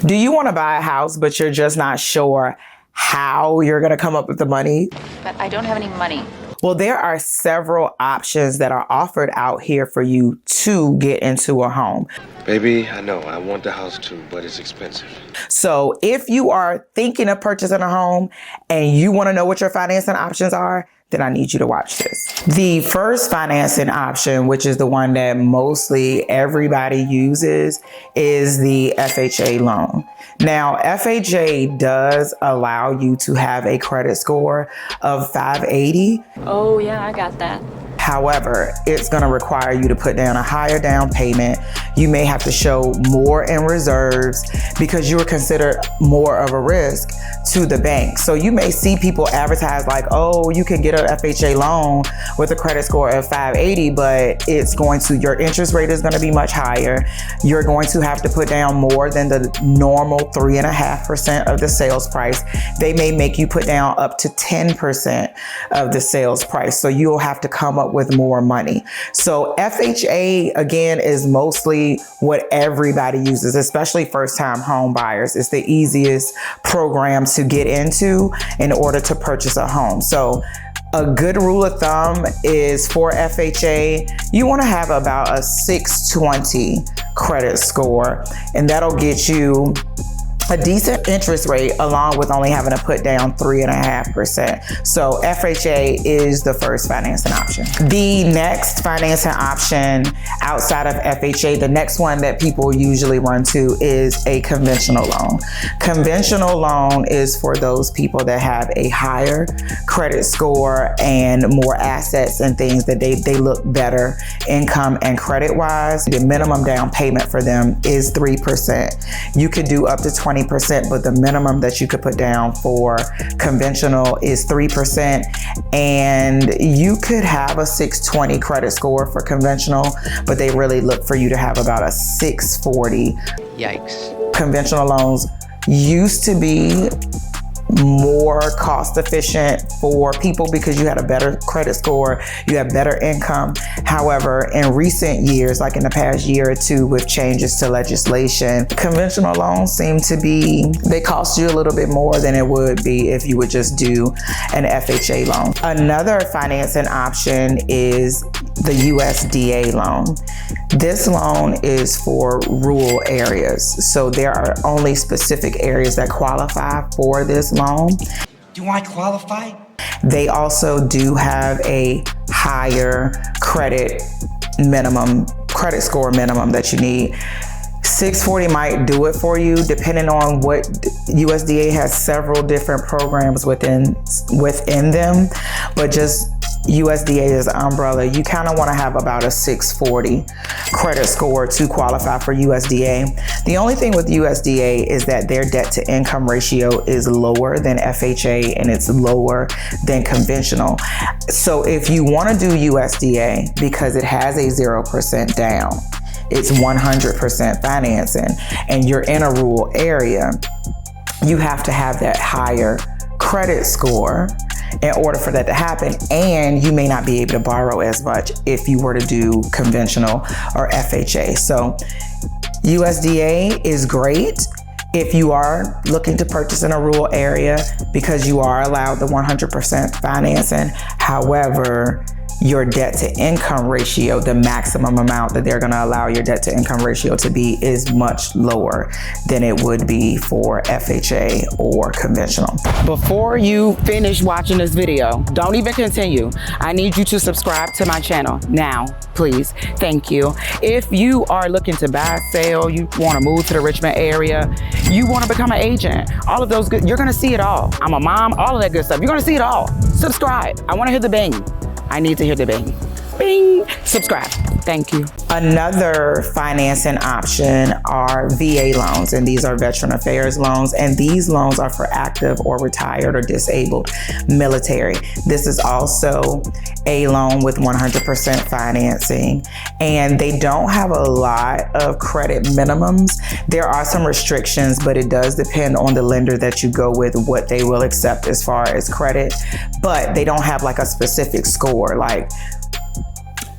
Do you want to buy a house, but you're just not sure how you're going to come up with the money? But I don't have any money. Well, there are several options that are offered out here for you to get into a home. Baby, I know, I want the house too, but it's expensive. So if you are thinking of purchasing a home and you want to know what your financing options are, then I need you to watch this. The first financing option, which is the one that mostly everybody uses, is the FHA loan. Now, FHA does allow you to have a credit score of 580. Oh yeah, I got that. However, it's going to require you to put down a higher down payment. You may have to show more in reserves because you are considered more of a risk to the bank. So you may see people advertise like, oh, you can get an FHA loan with a credit score of 580, but your interest rate is going to be much higher. You're going to have to put down more than the normal 3.5% of the sales price. They may make you put down up to 10% of the sales price. So you'll have to come up with more money. So FHA, again, is mostly what everybody uses, especially first-time home buyers. It's the easiest program to get into in order to purchase a home. So a good rule of thumb is for FHA, you want to have about a 620 credit score, and that'll get you a decent interest rate along with only having to put down 3.5%. So FHA is the first financing option. The next financing option outside of FHA, the next one that people usually run to is a conventional loan. Conventional loan is for those people that have a higher credit score and more assets and things that they look better income and credit wise. The minimum down payment for them is 3%. You could do up to 20%, but the minimum that you could put down for conventional is 3%. And you could have a 620 credit score for conventional, but they really look for you to have about a 640. Yikes. Conventional loans used to be more cost efficient for people because you had a better credit score, you have better income. However, in recent years, like in the past year or two with changes to legislation, conventional loans seem to be, they cost you a little bit more than it would be if you would just do an FHA loan. Another financing option is the USDA loan. This loan is for rural areas. So there are only specific areas that qualify for this loan. Do I qualify? They also do have a higher credit score minimum that you need. 640 might do it for you, depending on what USDA has several different programs within them, but just USDA is an umbrella. You kind of want to have about a 640 credit score to qualify for USDA. The only thing with USDA is that their debt to income ratio is lower than FHA and it's lower than conventional. So if you want to do USDA, because it has a 0% down, it's 100% financing, and you're in a rural area, you have to have that higher credit score in order for that to happen, and you may not be able to borrow as much if you were to do conventional or FHA. So USDA is great if you are looking to purchase in a rural area because you are allowed the 100% financing. However, your debt to income ratio, the maximum amount that they're going to allow your debt to income ratio to be, is much lower than it would be for FHA or conventional. Before you finish watching this video, don't even continue. I need you to subscribe to my channel now, please. Thank you. If you are looking to buy, sell, you want to move to the Richmond area, you want to become an agent, all of those good, you're going to see it all. I'm a mom, all of that good stuff. You're going to see it all. Subscribe. I want to hear the bang. I need to hear the bang. Bing. Subscribe. Thank you. Another financing option are VA loans, and these are Veteran Affairs loans, and these loans are for active or retired or disabled military. This is also a loan with 100% financing, and they don't have a lot of credit minimums. There are some restrictions, but it does depend on the lender that you go with, what they will accept as far as credit, but they don't have like a specific score. Like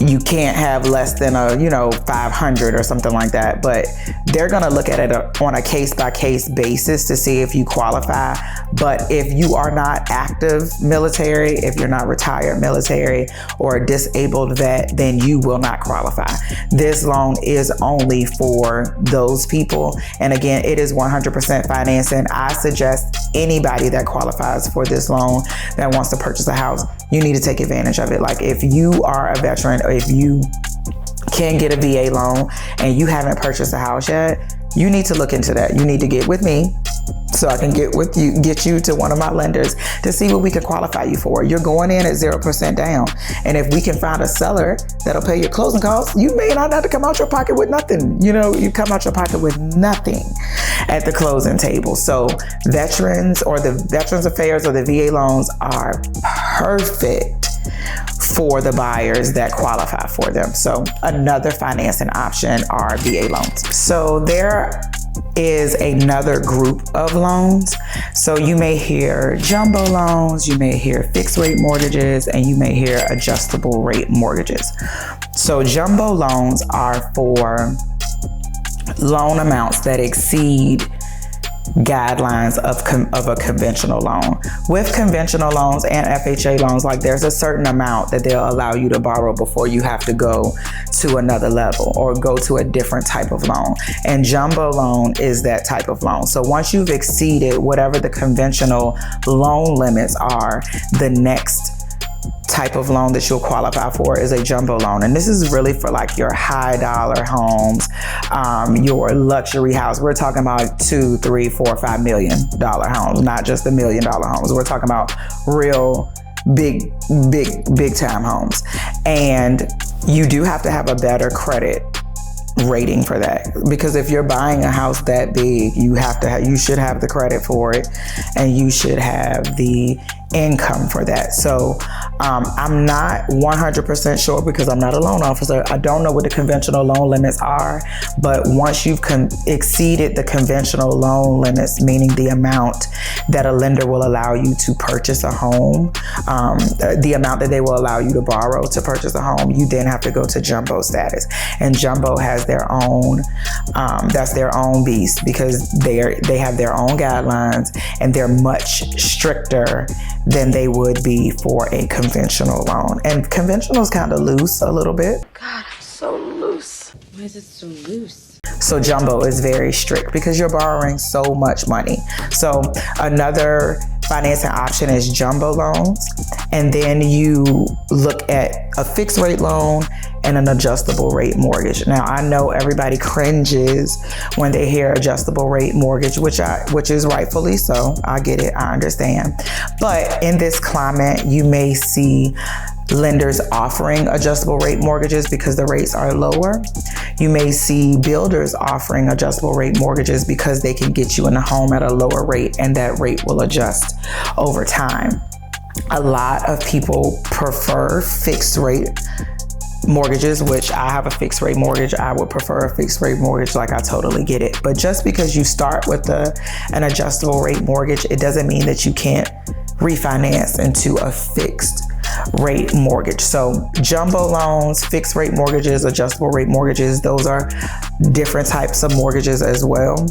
you can't have less than 500 or something like that, but they're going to look at it on a case-by-case basis to see if you qualify. But if you are not active military, if you're not retired military or a disabled vet, then you will not qualify. This loan is only for those people. And again, it is 100% financing. I suggest anybody that qualifies for this loan that wants to purchase a house, you need to take advantage of it. Like if you are a veteran, or if you can get a VA loan and you haven't purchased a house yet, you need to look into that. You need to get with me so I can get you to one of my lenders to see what we can qualify you for. You're going in at 0% down. And if we can find a seller that'll pay your closing costs, you may not have to come out your pocket with nothing. You come out your pocket with nothing at the closing table. So veterans or the Veterans Affairs or the VA loans are perfect for the buyers that qualify for them. So another financing option are VA loans. So there is another group of loans. So you may hear jumbo loans, you may hear fixed rate mortgages, and you may hear adjustable rate mortgages. So jumbo loans are for loan amounts that exceed guidelines of a conventional loan. With conventional loans and FHA loans, like there's a certain amount that they'll allow you to borrow before you have to go to another level or go to a different type of loan. And jumbo loan is that type of loan. So once you've exceeded whatever the conventional loan limits are, the next type of loan that you'll qualify for is a jumbo loan. And this is really for like your high dollar homes, your luxury house. We're talking about $2, $3, $4, $5 million homes, not just the $1 million homes. We're talking about real big time homes. And you do have to have a better credit rating for that, because if you're buying a house that big, you should have the credit for it, and you should have the income for that. So I'm not 100% sure because I'm not a loan officer. I don't know what the conventional loan limits are, but once you've exceeded the conventional loan limits, meaning the amount that a lender will allow you to purchase a home, the amount that they will allow you to borrow to purchase a home, you then have to go to jumbo status. And jumbo has their own, that's their own beast, because they have their own guidelines and they're much stricter than they would be for a conventional loan. And conventional is kind of loose a little bit. God, I'm so loose. Why is it so loose? So jumbo is very strict because you're borrowing so much money. So another financing option is jumbo loans. And then you look at a fixed rate loan and an adjustable rate mortgage. Now, I know everybody cringes when they hear adjustable rate mortgage, which is rightfully so. I get it, I understand. But in this climate, you may see lenders offering adjustable rate mortgages because the rates are lower. You may see builders offering adjustable rate mortgages because they can get you in a home at a lower rate, and that rate will adjust over time. A lot of people prefer fixed rate mortgages, which I have a fixed rate mortgage. I would prefer a fixed rate mortgage, like I totally get it. But just because you start with an adjustable rate mortgage, it doesn't mean that you can't refinance into a fixed rate mortgage. So jumbo loans, fixed rate mortgages, adjustable rate mortgages, those are different types of mortgages as well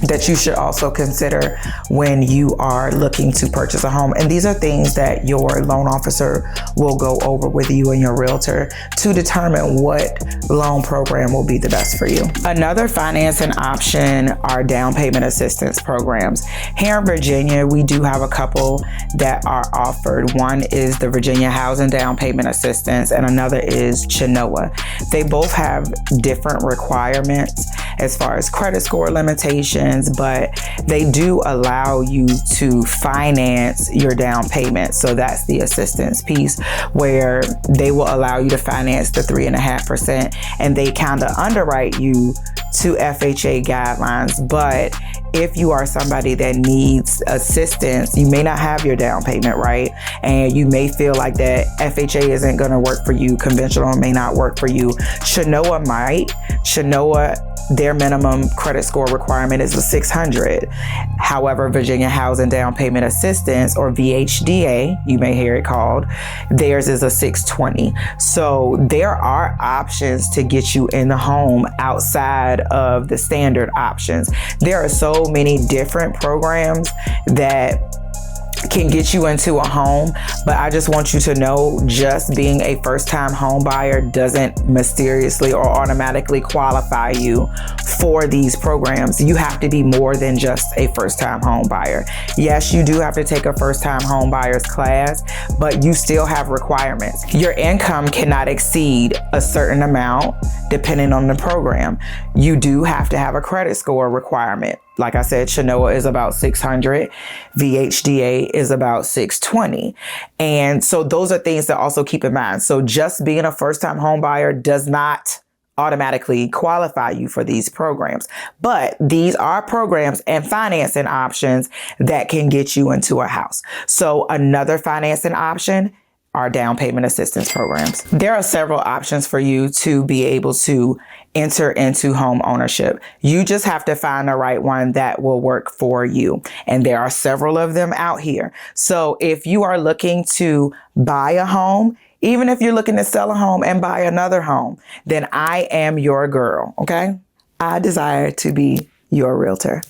that you should also consider when you are looking to purchase a home. And these are things that your loan officer will go over with you and your realtor to determine what loan program will be the best for you. Another financing option are down payment assistance programs. Here in Virginia, we do have a couple that are offered. One is the Virginia Housing Down Payment Assistance, and another is Chenoa. They both have different requirements as far as credit score limitations, but they do allow you to finance your down payment. So that's the assistance piece, where they will allow you to finance the 3.5%, and they kind of underwrite you to FHA guidelines. But if you are somebody that needs assistance, you may not have your down payment right, and you may feel like that FHA isn't going to work for you, conventional may not work for you. Shanoa might. Shanoa, their minimum credit score requirement is a 600. However, Virginia Housing Down Payment Assistance, or VHDA, you may hear it called, theirs is a 620. So there are options to get you in the home outside of the standard options. There are so many different programs that can get you into a home, but I just want you to know, just being a first-time home buyer doesn't mysteriously or automatically qualify you for these programs. You have to be more than just a first-time home buyer. Yes, you do have to take a first-time home buyer's class, but you still have requirements. Your income cannot exceed a certain amount depending on the program. You do have to have a credit score requirement. Like I said, Shanoa is about 600. VHDA is about 620. And so those are things to also keep in mind. So just being a first-time home buyer does not automatically qualify you for these programs. But these are programs and financing options that can get you into a house. So another financing option are down payment assistance programs. There are several options for you to be able to enter into home ownership. You just have to find the right one that will work for you. And there are several of them out here. So if you are looking to buy a home, even if you're looking to sell a home and buy another home, then I am your girl, okay? I desire to be your realtor.